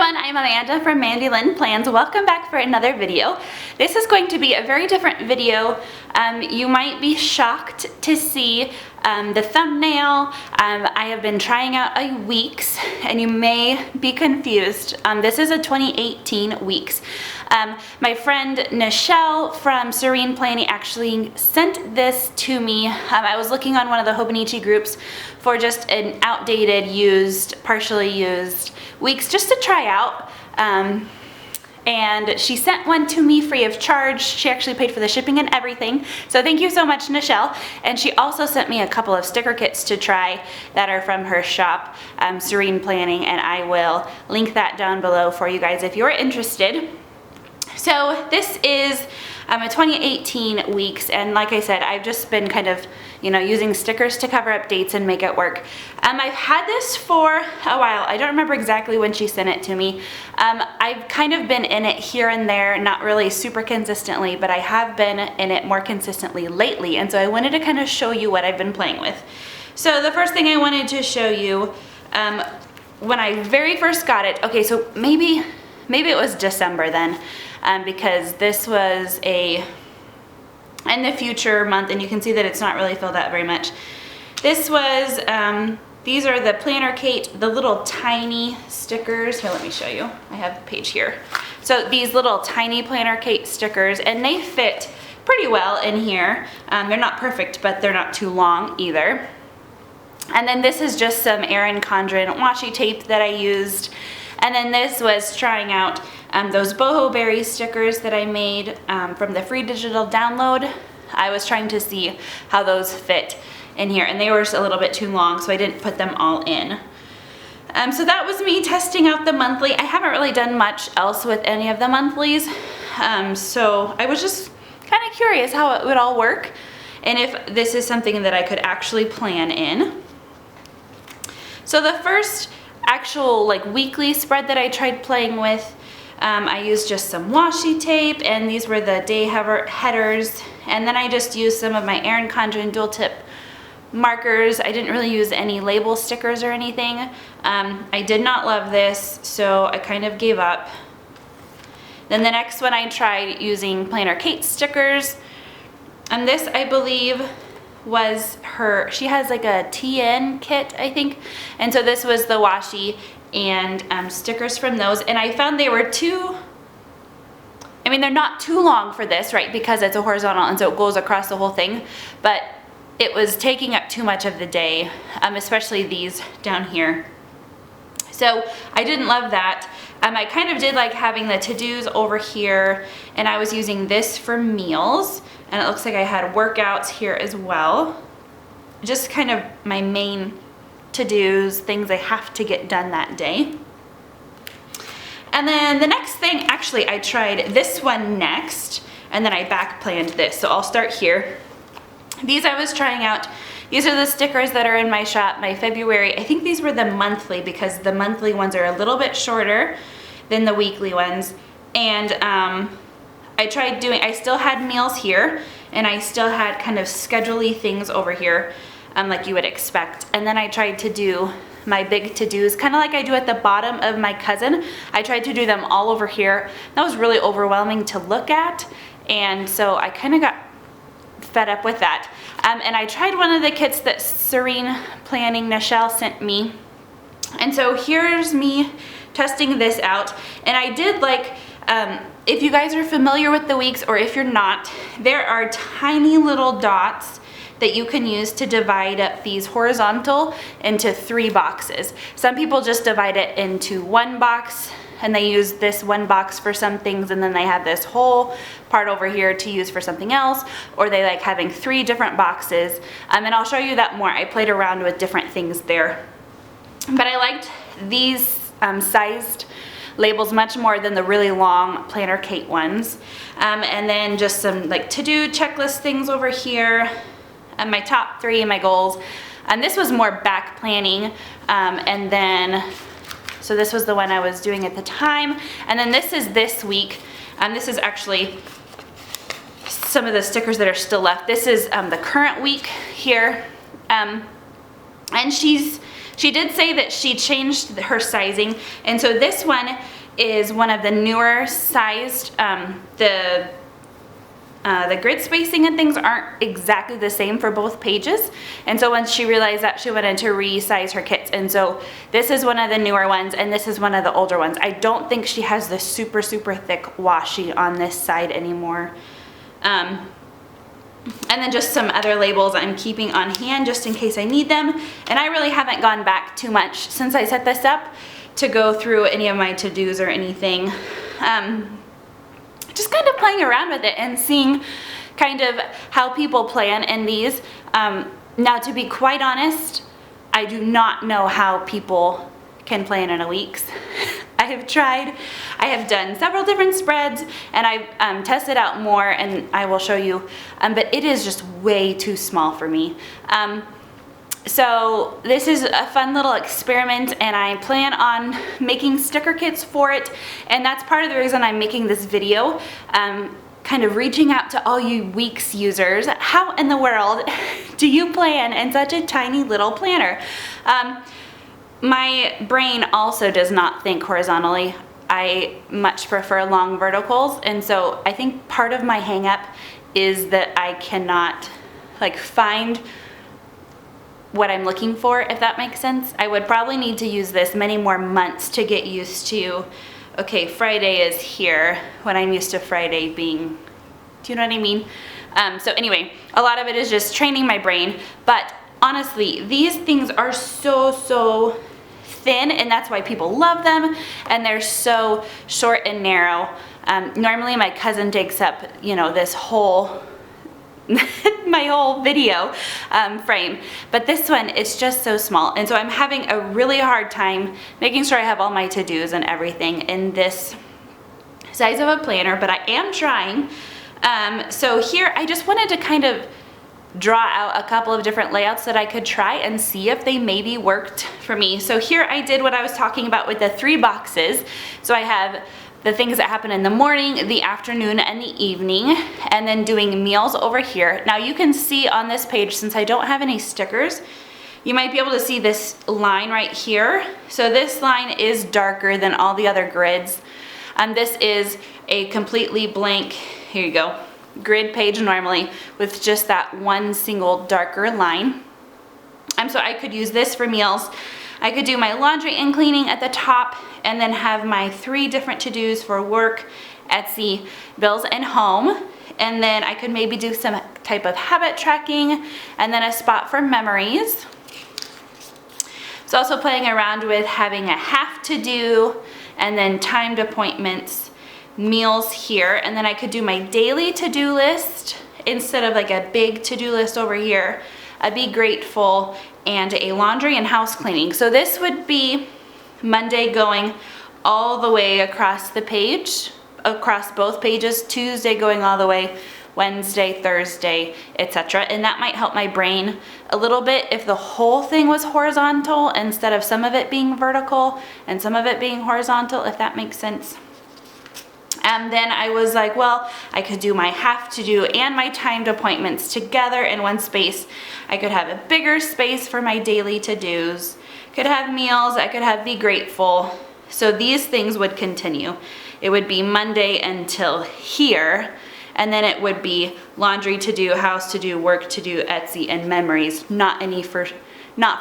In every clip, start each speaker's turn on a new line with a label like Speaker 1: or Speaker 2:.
Speaker 1: everyone, I'm Amanda from Mandy Lynn Plans. Welcome back for another video. This is going to be a very different video. You might be shocked to see the thumbnail. I have been trying out a Weeks and you may be confused. This is a 2018 Weeks. My friend Nichelle from Serene Planning actually sent this to me. I was looking on one of the Hobonichi groups for just an outdated, used, partially used Weeks just to try out. And she sent one to me free of charge. She actually paid for the shipping and everything. So thank you so much, Nichelle. And she also sent me a couple of sticker kits to try that are from her shop, Serene Planning, and I will link that down below for you guys if you're interested. So this is a 2018 Weeks, and like I said, I've just been kind of, using stickers to cover up dates and make it work. I've had this for a while. I don't remember exactly when she sent it to me. I've kind of been in it here and there, not really super consistently, but I have been in it more consistently lately, and so I wanted to kind of show you what I've been playing with. So the first thing I wanted to show you, when I very first got it, okay, so maybe it was December then, because this was a in the future month, and you can see that it's not really filled out very much. This was, these are the Planner Kate, the little tiny stickers. Here, let me show you. I have the page here. So these little tiny Planner Kate stickers, and they fit pretty well in here. They're not perfect, but they're not too long either. And then this is just some Erin Condren washi tape that I used. And then this was trying out those boho berry stickers that I made from the free digital download. I was trying to see how those fit in here, and they were just a little bit too long, so I didn't put them all in. So that was me testing out the monthly. I haven't really done much else with any of the monthlies, so I was just kind of curious how it would all work and if this is something that I could actually plan in. So the first actual weekly spread that I tried playing with, I used just some washi tape, and these were the day headers, and then I just used some of my Erin Condren dual tip markers. I didn't really use any label stickers or anything. I did not love this, so I kind of gave up. Then the next one I tried using Planner Kate stickers, and this I believe was her, she has like a TN kit, I think, and so this was the washi and stickers from those, and I found they were they're not too long for this, right, because it's a horizontal and so it goes across the whole thing, but it was taking up too much of the day, especially these down here. So I didn't love that. I kind of did like having the to-dos over here, and I was using this for meals, and it looks like I had workouts here as well. Just kind of my main to-dos, things I have to get done that day. And then the next thing, actually I tried this one next, and then I back planned this, so I'll start here. These I was trying out. These are the stickers that are in my shop, my February. I think these were the monthly, because the monthly ones are a little bit shorter than the weekly ones. And I tried doing, I still had meals here, and I still had kind of schedule-y things over here, like you would expect. And then I tried to do my big to-dos, kind of like I do at the bottom of my cousin. I tried to do them all over here. That was really overwhelming to look at, and so I kind of got fed up with that. And I tried one of the kits that Serene Planning Nichelle sent me, and so here's me testing this out. And I did like, if you guys are familiar with the Weeks, or if you're not, there are tiny little dots that you can use to divide up these horizontal into 3 boxes. Some people just divide it into 1 box, and they use this 1 box for some things, and then they have this whole part over here to use for something else, or they like having 3 different boxes. And I'll show you that more. I played around with different things there. But I liked these sized labels much more than the really long Planner Kate ones. And then just some like to-do checklist things over here, and my top 3, my goals. And this was more back planning, and then so this was the one I was doing at the time. And then this is this week. This is actually some of the stickers that are still left. This is the current week here. And she did say that she changed her sizing. And so this one is one of the newer sized, the grid spacing and things aren't exactly the same for both pages. And so once she realized that, she wanted to resize her kits. And so this is one of the newer ones, and this is one of the older ones. I don't think she has the super, super thick washi on this side anymore. And then just some other labels I'm keeping on hand just in case I need them. And I really haven't gone back too much since I set this up to go through any of my to-dos or anything. Just kind of playing around with it and seeing kind of how people plan in these. Now, to be quite honest, I do not know how people can plan in a week's. I have tried, I have done several different spreads, and I've tested out more, and I will show you, but it is just way too small for me. So this is a fun little experiment, and I plan on making sticker kits for it, and that's part of the reason I'm making this video, kind of reaching out to all you Weeks users. How in the world do you plan in such a tiny little planner? My brain also does not think horizontally. I much prefer long verticals, and so I think part of my hang up is that I cannot like find what I'm looking for, if that makes sense. I would probably need to use this many more months to get used to, okay, Friday is here, when I'm used to Friday being, do you know what I mean? So anyway, a lot of it is just training my brain, but honestly, these things are so thin, and that's why people love them, and they're so short and narrow. Normally my cousin takes up, you know, this whole my whole video frame, but this one is just so small, and so I'm having a really hard time making sure I have all my to-dos and everything in this size of a planner, but I am trying. So here I just wanted to kind of draw out a couple of different layouts that I could try and see if they maybe worked for me. So here I did what I was talking about with the 3 boxes. So I have the things that happen in the morning, the afternoon, and the evening, and then doing meals over here. Now you can see on this page, since I don't have any stickers, you might be able to see this line right here. So this line is darker than all the other grids. This is a completely blank, here you go, grid page normally with just that one single darker line. So I could use this for meals. I could do my laundry and cleaning at the top, and then have my 3 different to-dos for work, Etsy, bills, and home. And then I could maybe do some type of habit tracking, and then a spot for memories. So also playing around with having a have to do, and then timed appointments, meals here, and then I could do my daily to-do list instead of like a big to-do list over here, a be grateful, and a laundry and house cleaning. So this would be Monday going all the way across the page, across both pages, Tuesday going all the way, Wednesday, Thursday, etc. And that might help my brain a little bit if the whole thing was horizontal instead of some of it being vertical and some of it being horizontal, if that makes sense. And then I was like, well, I could do my have to do and my timed appointments together in one space. I could have a bigger space for my daily to-dos, could have meals, I could have be grateful. So these things would continue. It would be Monday until here, and then it would be laundry to do, house to do, work to do, Etsy, and memories, not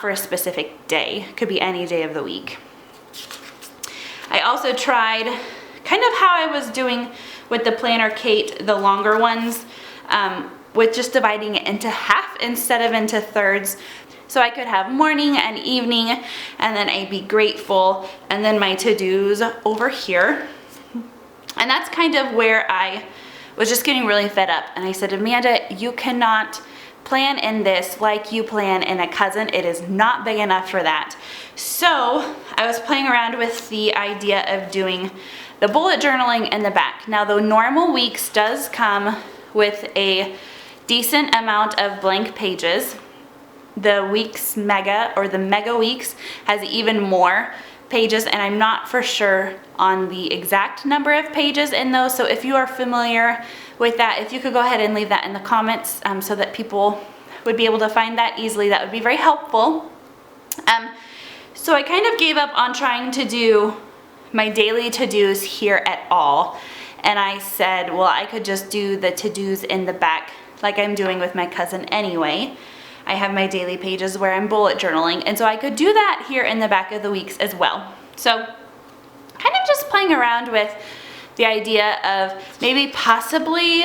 Speaker 1: for a specific day. Could be any day of the week. I also tried kind of how I was doing with the Planner Kate, the longer ones, with just dividing it into half instead of into thirds. So I could have morning and evening, and then a be grateful, and then my to-dos over here. And that's kind of where I was just getting really fed up. And I said, Amanda, you cannot plan in this like you plan in a cousin. It is not big enough for that. So I was playing around with the idea of doing the bullet journaling in the back. Now the normal Weeks does come with a decent amount of blank pages. The Weeks Mega, or the Mega Weeks, has even more pages, and I'm not for sure on the exact number of pages in those. So if you are familiar with that, if you could go ahead and leave that in the comments so that people would be able to find that easily, that would be very helpful. So I kind of gave up on trying to do my daily to-dos here at all. And I said, well, I could just do the to-dos in the back like I'm doing with my cousin anyway. I have my daily pages where I'm bullet journaling, and so I could do that here in the back of the weeks as well. So kind of just playing around with the idea of maybe possibly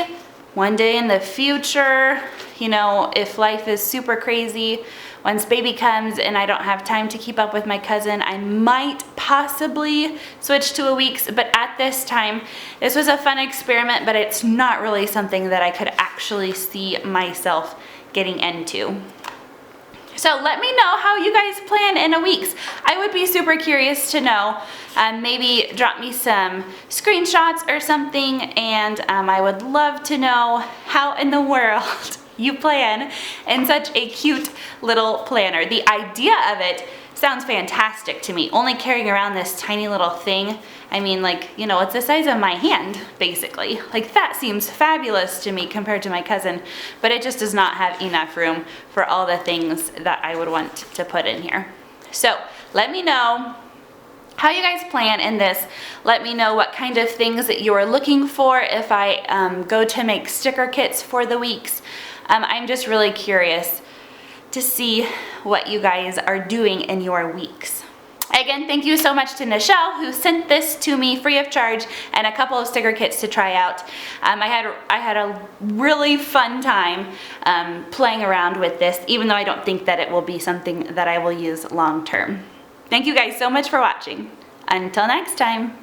Speaker 1: one day in the future, you know, if life is super crazy, once baby comes and I don't have time to keep up with my cousin, I might possibly switch to a weeks, but at this time, this was a fun experiment, but it's not really something that I could actually see myself getting into. So let me know how you guys plan in a weeks. I would be super curious to know. Maybe drop me some screenshots or something, and I would love to know how in the world you plan in such a cute little planner. The idea of it sounds fantastic to me. Only carrying around this tiny little thing, I mean, like, you know, it's the size of my hand, basically. Like, that seems fabulous to me compared to my cousin, but it just does not have enough room for all the things that I would want to put in here. So let me know how you guys plan in this. Let me know what kind of things that you're looking for if I go to make sticker kits for the weeks. I'm just really curious to see what you guys are doing in your weeks. Again, thank you so much to Nichelle, who sent this to me free of charge, and a couple of sticker kits to try out. I had a really fun time playing around with this, even though I don't think that it will be something that I will use long term. Thank you guys so much for watching. Until next time.